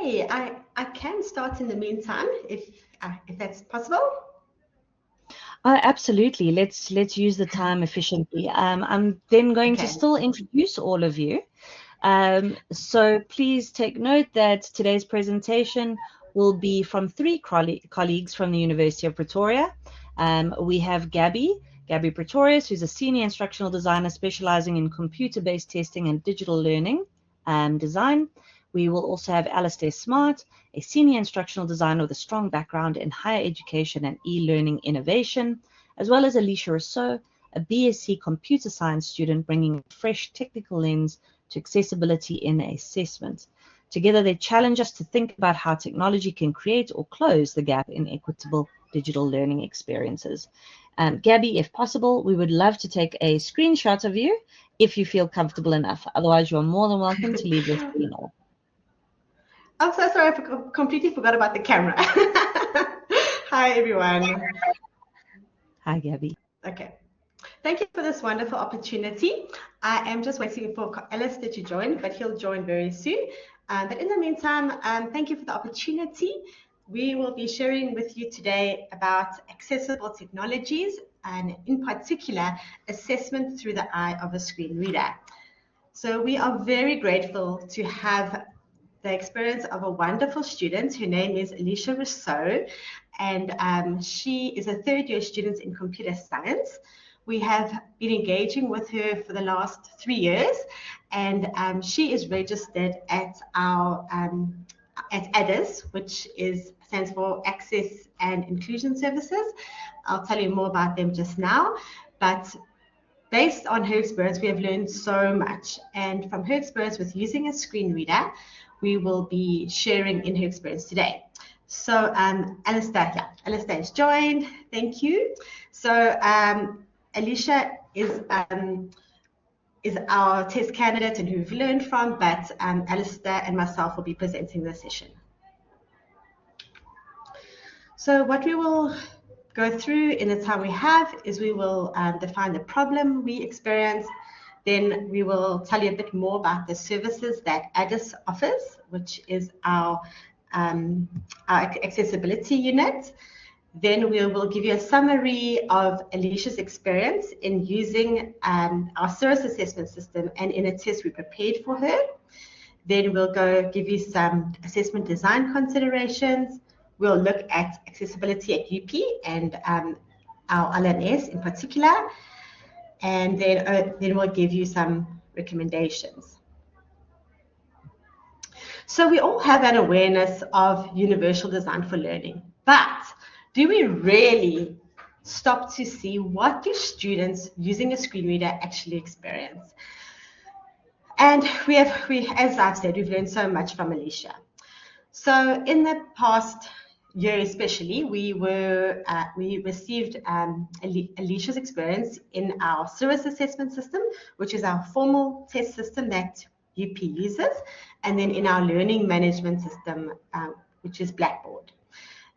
Okay, I can start in the meantime if that's possible. Absolutely. Let's use the time efficiently. I'm then going to still introduce all of you. So please take note that today's presentation will be from three colleagues from the University of Pretoria. We have Gaby Pretorius, who's a senior instructional designer specializing in computer-based testing and digital learning design. We will also have Alastair Smart, a senior instructional designer with a strong background in higher education and e-learning innovation, as well as Alicia Rossouw, a BSc computer science student bringing a fresh technical lens to accessibility in assessment. Together, they challenge us to think about how technology can create or close the gap in equitable digital learning experiences. Gaby, if possible, we would love to take a screenshot of you if you feel comfortable enough. Otherwise, you're more than welcome to leave your screen off. I'm so sorry, I completely forgot about the camera. Hi, everyone. Hi, Gaby. Okay. Thank you for this wonderful opportunity. I am just waiting for Alastair to join, but he'll join very soon. But in the meantime, thank you for the opportunity. We will be sharing with you today about accessible technologies and in particular, assessment through the eye of a screen reader. So we are very grateful to have the experience of a wonderful student. Her name is Alicia Rossouw, and she is a third-year student in computer science. We have been engaging with her for the last 3 years, and she is registered at our at ADIS, which stands for Access and Inclusion Services. I'll tell you more about them just now, but based on her experience, we have learned so much. And from her experience with using a screen reader, we will be sharing in her experience today. So Alastair has joined. Thank you. So Alicia is our test candidate and who we've learned from, but Alastair and myself will be presenting the session. So what we will go through in the time we have is we will define the problem we experience. Then we will tell you a bit more about the services that ADIS offers, which is our accessibility unit. Then we will give you a summary of Alicia's experience in using our service assessment system and in a test we prepared for her. Then we'll give you some assessment design considerations. We'll look at accessibility at UP and our LNS in particular. And then we'll give you some recommendations. So we all have an awareness of universal design for learning, but do we really stop to see what do students using a screen reader actually experience? And as I've said, we've learned so much from Alicia. So in the past year especially, we received Alicia's experience in our service assessment system, which is our formal test system that UP uses, and then in our learning management system, which is Blackboard.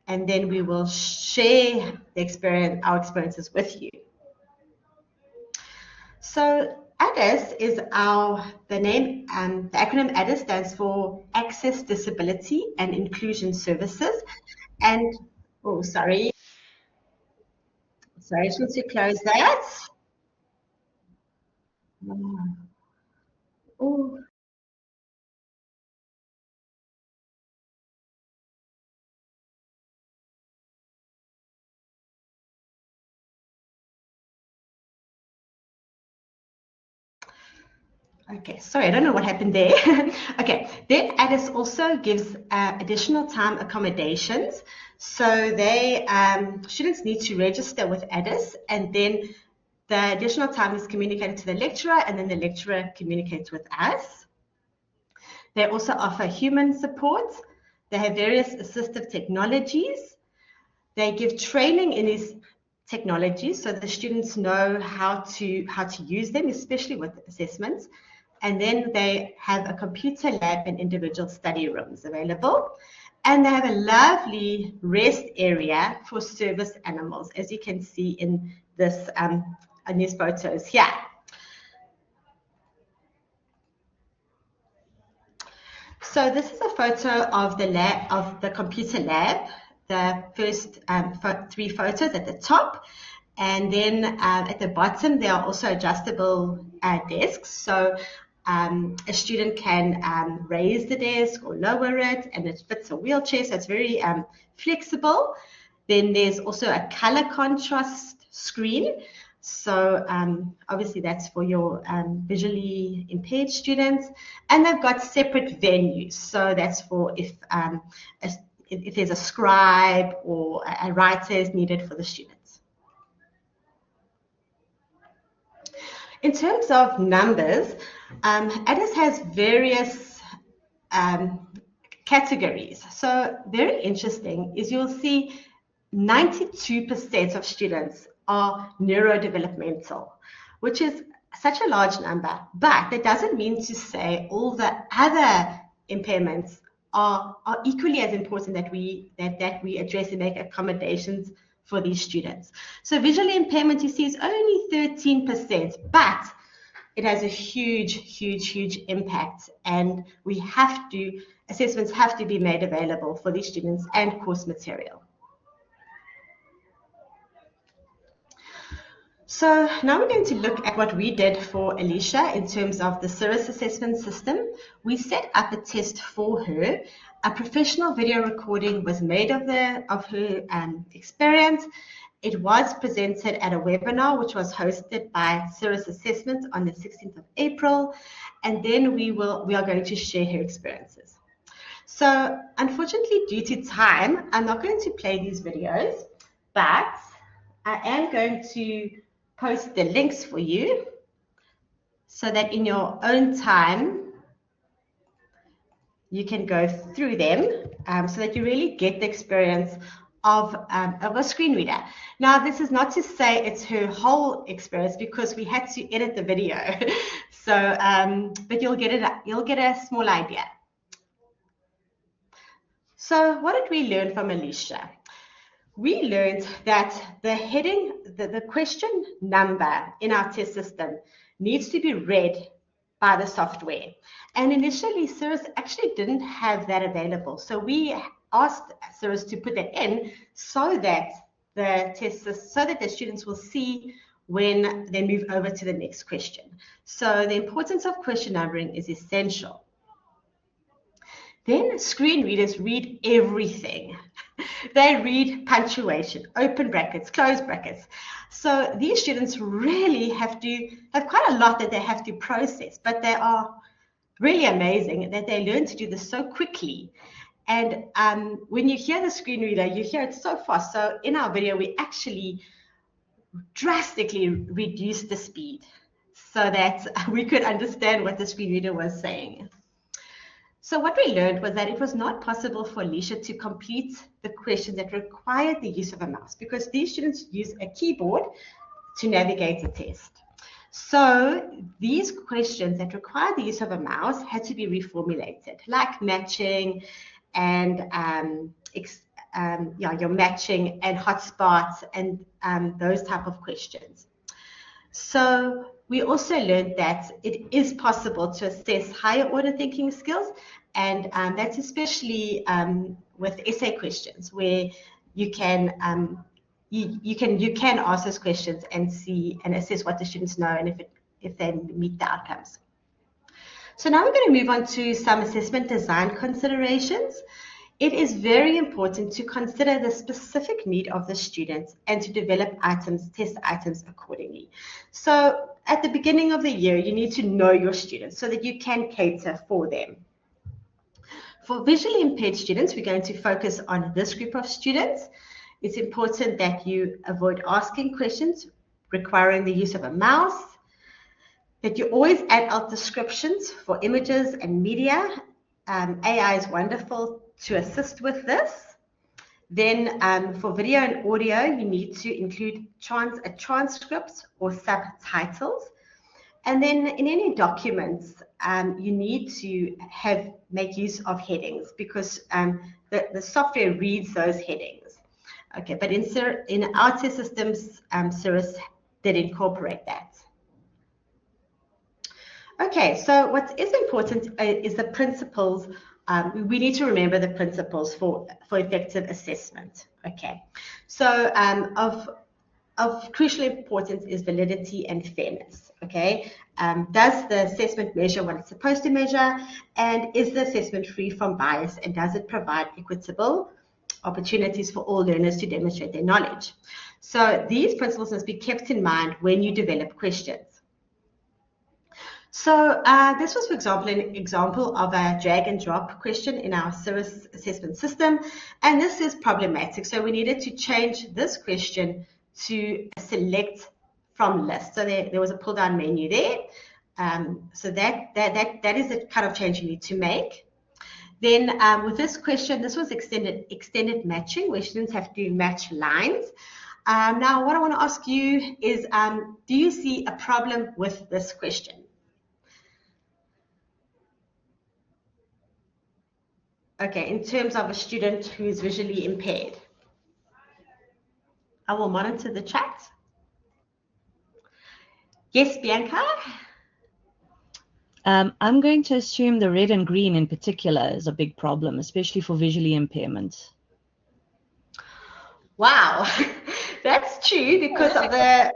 And then we will share our experiences with you. So ADIS is the acronym ADIS stands for Access, Disability and Inclusion Services. And, sorry, I just want to close that. Oh. Okay, sorry, I don't know what happened there. Okay, then ADIS also gives additional time accommodations. So students need to register with ADIS, and then the additional time is communicated to the lecturer, and then the lecturer communicates with us. They also offer human support. They have various assistive technologies. They give training in these technologies so the students know how to use them, especially with assessments. And then they have a computer lab and individual study rooms available. And they have a lovely rest area for service animals, as you can see in these photos here. So this is a photo of the lab, of the computer lab, the first 3 photos at the top. And then at the bottom, there are also adjustable desks. So a student can raise the desk or lower it, and it fits a wheelchair, so it's very flexible. Then there's also a color contrast screen. So obviously that's for your visually impaired students. And they've got separate venues. So that's for if there's a scribe or a writer is needed for the students. In terms of numbers, ADIS has various categories. So very interesting is you'll see 92% of students are neurodevelopmental, which is such a large number, but that doesn't mean to say all the other impairments are equally as important that we address and make accommodations for these students. So visual impairment, you see, is only 13%, but it has a huge impact, and assessments have to be made available for these students and course material. So now we're going to look at what we did for Alicia in terms of the CIRRUS assessment system. We set up a test for her. A professional video recording was made of her experience. It was presented at a webinar which was hosted by CIRRUS Assessment on the 16th of April, and then we are going to share her experiences. So unfortunately, due to time, I'm not going to play these videos, but I am going to post the links for you so that in your own time you can go through them so that you really get the experience of a screen reader. Now, this is not to say it's her whole experience because we had to edit the video. So, but you'll get a small idea. So what did we learn from Alicia? We learned that the heading, the question number in our test system needs to be read by the software. And initially, CIRRUS actually didn't have that available. So we asked CIRRUS to put that in so that the students will see when they move over to the next question. So the importance of question numbering is essential. Then screen readers read everything. They read punctuation, open brackets, close brackets. So these students really have quite a lot that they have to process, but they are really amazing that they learn to do this so quickly. And when you hear the screen reader, you hear it so fast. So in our video, we actually drastically reduced the speed so that we could understand what the screen reader was saying. So what we learned was that it was not possible for Alicia to complete the questions that required the use of a mouse because these students use a keyboard to navigate the test. So these questions that require the use of a mouse had to be reformulated, like matching and your matching and hotspots and those type of questions. So we also learned that it is possible to assess higher order thinking skills, and that's especially with essay questions where you can ask those questions and see and assess what the students know and if they meet the outcomes. So now we're going to move on to some assessment design considerations. It is very important to consider the specific need of the students and to develop test items accordingly. So at the beginning of the year, you need to know your students so that you can cater for them. For visually impaired students, we're going to focus on this group of students. It's important that you avoid asking questions requiring the use of a mouse, that you always add out descriptions for images and media. AI is wonderful to assist with this. Then for video and audio, you need to include a transcript or subtitles. And then in any documents, you need to make use of headings because the software reads those headings. Okay, but in our test systems, CIRRUS did incorporate that. Okay, so what is important is the principles we need to remember the principles for effective assessment. Okay, so of crucial importance is validity and fairness. Okay, does the assessment measure what it's supposed to measure, and is the assessment free from bias, and does it provide equitable opportunities for all learners to demonstrate their knowledge? So these principles must be kept in mind when you develop questions. So this was, for example, an example of a drag and drop question in our service assessment system, and this is problematic. So we needed to change this question to a select from list. So there was a pull down menu there. So that is the kind of change you need to make. Then with this question, this was extended matching, where students have to match lines. Now, what I want to ask you is, do you see a problem with this question? Okay, in terms of a student who is visually impaired. I will monitor the chat. Yes, Bianca? I'm going to assume the red and green in particular is a big problem, especially for visually impairment. Wow, that's true because of the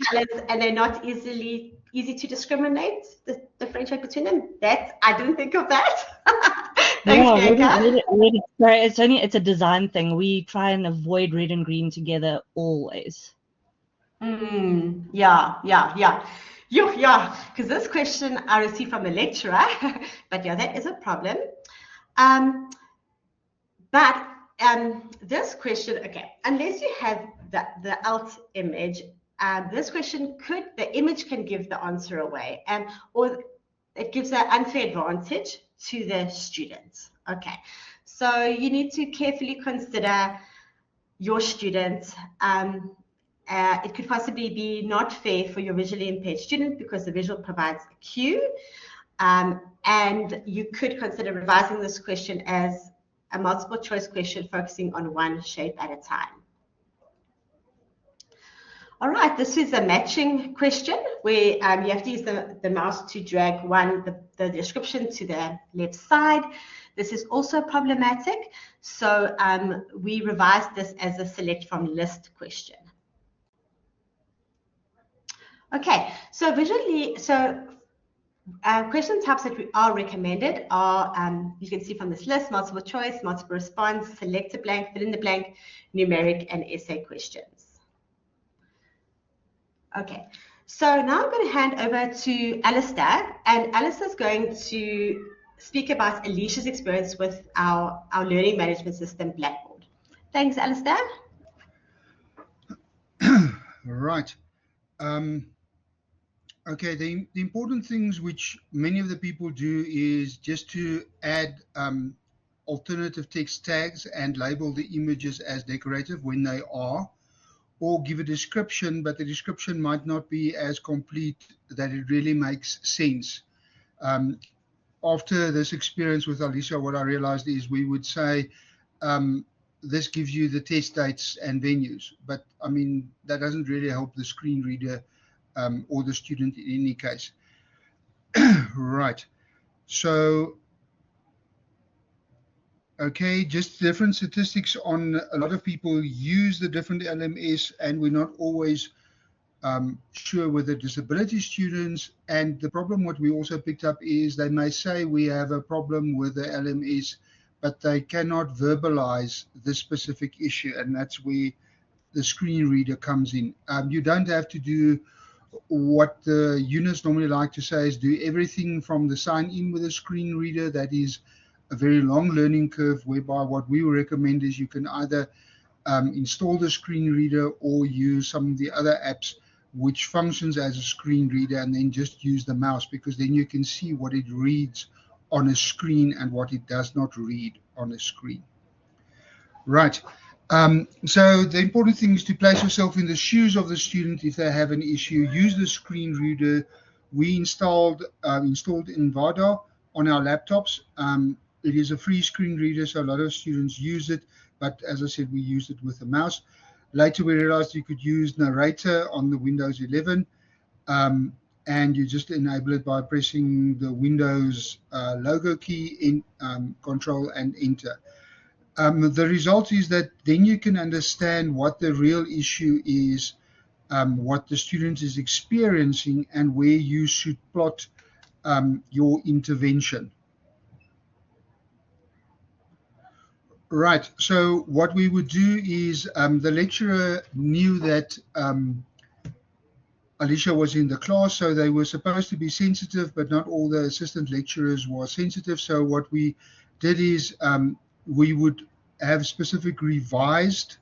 colors, and they're not easy to discriminate, differentiate between them. I didn't think of that. Thanks, Bianca. It's a design thing. We try and avoid red and green together always. Yeah, because this question I received from a lecturer, but yeah, that is a problem. But this question, okay, unless you have the alt image, this question the image can give the answer away, or it gives an unfair advantage to the students. Okay, so you need to carefully consider your students. It could possibly be not fair for your visually impaired student because the visual provides a cue, and you could consider revising this question as a multiple choice question focusing on one shape at a time. All right, this is a matching question where you have to use the mouse to drag the description to the left side. This is also problematic, so we revised this as a select from list question. Okay, so question types that are recommended are, you can see from this list, multiple choice, multiple response, select a blank, fill in the blank, numeric, and essay questions. Okay, so now I'm going to hand over to Alastair, and Alastair is going to speak about Alicia's experience with our learning management system, Blackboard. Thanks, Alastair. Right. Okay, the important things which many of the people do is just to add alternative text tags and label the images as decorative when they are, or give a description, but the description might not be as complete that it really makes sense. After this experience with Alicia, what I realized is we would say, this gives you the test dates and venues, but I mean, that doesn't really help the screen reader or the student in any case. Right, so, okay, just different statistics on a lot of people use the different LMS, and we're not always sure with the disability students. And the problem what we also picked up is they may say we have a problem with the LMS, but they cannot verbalize this specific issue, and that's where the screen reader comes in. You don't have to do what the units normally like to say is do everything from the sign in with a screen reader. That is a very long learning curve, whereby what we recommend is you can either install the screen reader or use some of the other apps which functions as a screen reader, and then just use the mouse, because then you can see what it reads on a screen and what it does not read on a screen. Right. So the important thing is to place yourself in the shoes of the student if they have an issue. Use the screen reader. We installed Envada on our laptops. It is a free screen reader, so a lot of students use it, but as I said, we used it with a mouse. Later we realized you could use Narrator on the Windows 11. and you just enable it by pressing the Windows logo key in Control and Enter. The result is that then you can understand what the real issue is, what the student is experiencing, and where you should plot your intervention. Right, so what we would do is the lecturer knew that Alicia was in the class, so they were supposed to be sensitive, but not all the assistant lecturers were sensitive. So what we did is we would have specific revised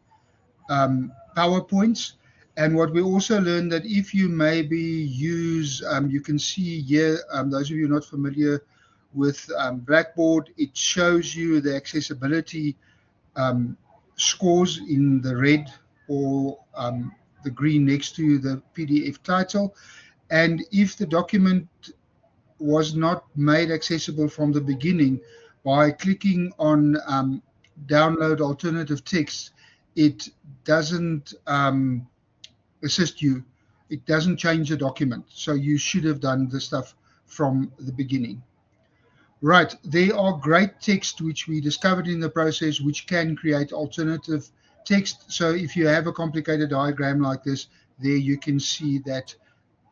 PowerPoints. And what we also learned that if you maybe use, you can see here, those of you not familiar with Blackboard, it shows you the accessibility scores in the red or the green next to the PDF title. And if the document was not made accessible from the beginning, by clicking on download alternative text, it doesn't assist you. It doesn't change the document. So you should have done the stuff from the beginning. Right, there are great text which we discovered in the process which can create alternative text. So if you have a complicated diagram like this, there you can see that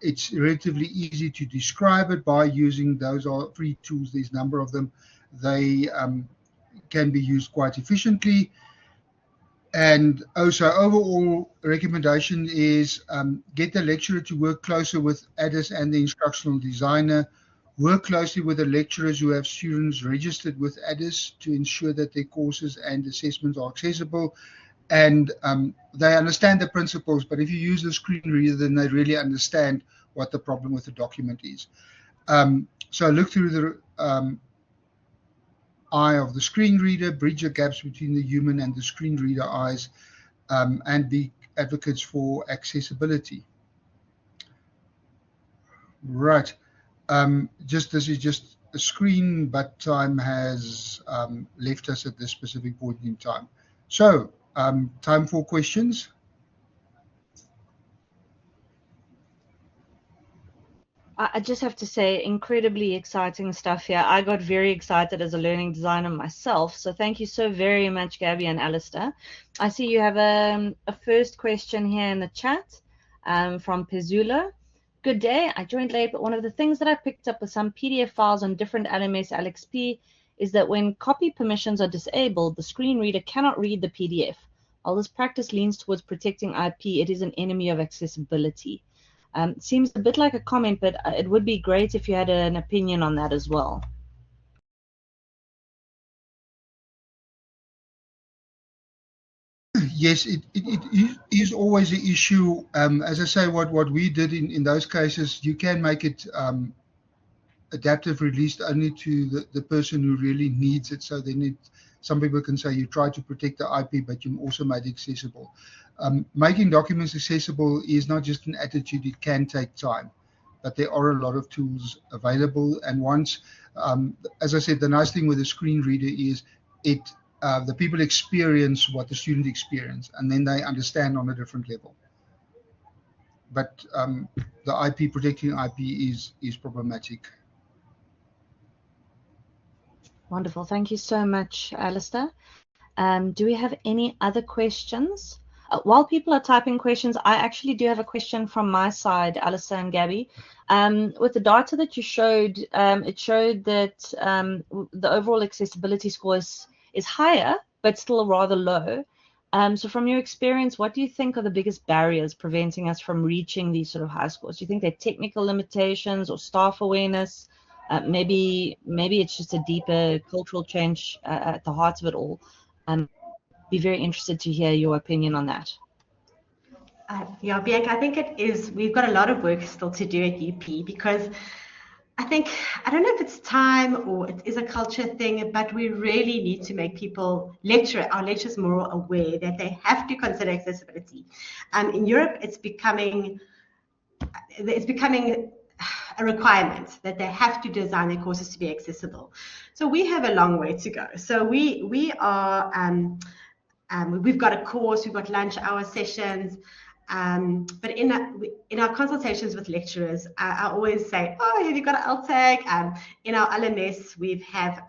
it's relatively easy to describe it by using those are free tools. There's a number of them. They can be used quite efficiently. And also overall recommendation is get the lecturer to work closer with ADDIS and the instructional designer. Work closely with the lecturers who have students registered with ADDIS to ensure that their courses and assessments are accessible. And they understand the principles, but if you use the screen reader, then they really understand what the problem with the document is. So look through the eye of the screen reader, bridge the gaps between the human and the screen reader eyes, and be advocates for accessibility. Right. This is just a screen, but time has left us at this specific point in time. So, time for questions. I just have to say, incredibly exciting stuff here. I got very excited as a learning designer myself. So thank you so very much, Gaby and Alastair. I see you have a first question here in the chat from Pezula. Good day. I joined late, but one of the things that I picked up with some PDF files on different LMS LXP is that when copy permissions are disabled, the screen reader cannot read the PDF. While this practice leans towards protecting IP, it is an enemy of accessibility. Seems a bit like a comment, but it would be great if you had an opinion on that as well. Yes, it is always an issue. As I say, what we did in those cases, you can make it adaptive released only to the person who really needs it. So then some people can say you try to protect the IP, but you also made it accessible. Making documents accessible is not just an attitude, it can take time, but there are a lot of tools available. And once, as I said, the nice thing with the screen reader is the people experience what the student experienced, and then they understand on a different level. But the IP, protecting IP is problematic. Wonderful. Thank you so much, Alastair. Do we have any other questions? While people are typing questions, I actually do have a question from my side, Alastair and Gaby. With the data that you showed, it showed that the overall accessibility score is higher, but still rather low. So from your experience, what do you think are the biggest barriers preventing us from reaching these sort of high scores? Do you think they're technical limitations or staff awareness? Maybe it's just a deeper cultural change at the heart of it all. Be very interested to hear your opinion on that. Yeah, Bianca, I think it is. We've got a lot of work still to do at UP because I don't know if it's time or it is a culture thing, but we really need to make our lecturers more aware that they have to consider accessibility. In Europe, it's becoming a requirement that they have to design their courses to be accessible. So we have a long way to go. So we are, we've got a course, we've got lunch hour sessions, But in our consultations with lecturers, I always say, oh, have you got an LTAG? In our LMS, we have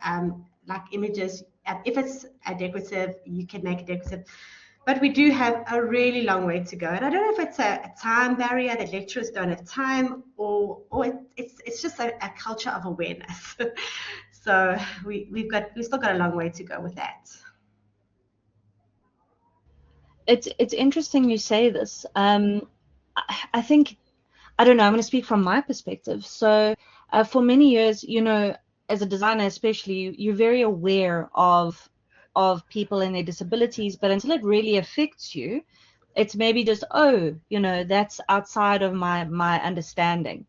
like images. If it's a decorative, you can make it decorative. But we do have a really long way to go. And I don't know if it's a time barrier that lecturers don't have time, or it's just a culture of awareness. So we've still got a long way to go with that. It's interesting you say this. I think, I don't know, I'm going to speak from my perspective. So for many years, you know, as a designer especially, you're very aware of people and their disabilities, but until it really affects you, it's maybe just, oh, you know, that's outside of my understanding.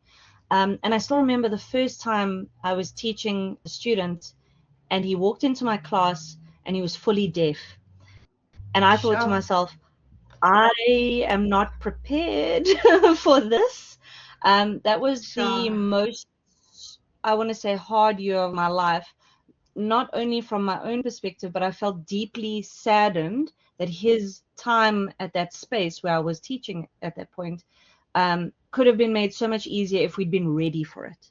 And I still remember the first time I was teaching a student and he walked into my class and he was fully deaf. And I thought to myself, I am not prepared for this. That was the most, I want to say, hard year of my life, not only from my own perspective, but I felt deeply saddened that his time at that space where I was teaching at that point could have been made so much easier if we'd been ready for it.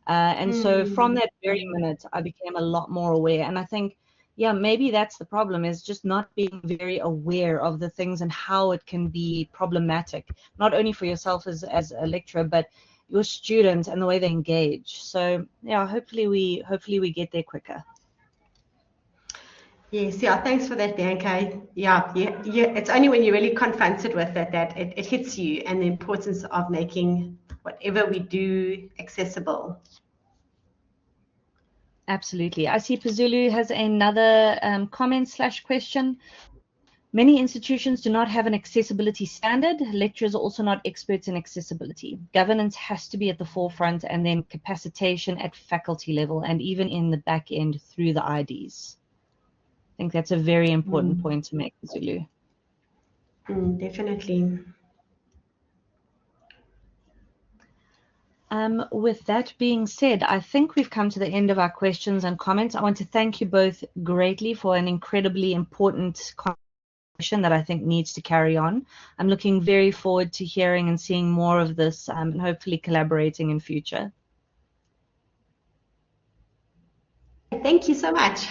And so from that very minute, I became a lot more aware. And I think, yeah, maybe that's the problem, is just not being very aware of the things and how it can be problematic, not only for yourself as a lecturer, but your students and the way they engage. So yeah, hopefully we get there quicker. Yes, yeah, thanks for that, Bianca. Yeah, it's only when you're really confronted with it that it hits you, and the importance of making whatever we do accessible. Absolutely. I see Pazulu has another comment/question. Many institutions do not have an accessibility standard. Lecturers are also not experts in accessibility. Governance has to be at the forefront, and then capacitation at faculty level and even in the back end through the IDs. I think that's a very important point to make, Zulu. Definitely. With that being said, I think we've come to the end of our questions and comments. I want to thank you both greatly for an incredibly important conversation that I think needs to carry on. I'm looking very forward to hearing and seeing more of this and hopefully collaborating in future. Thank you so much.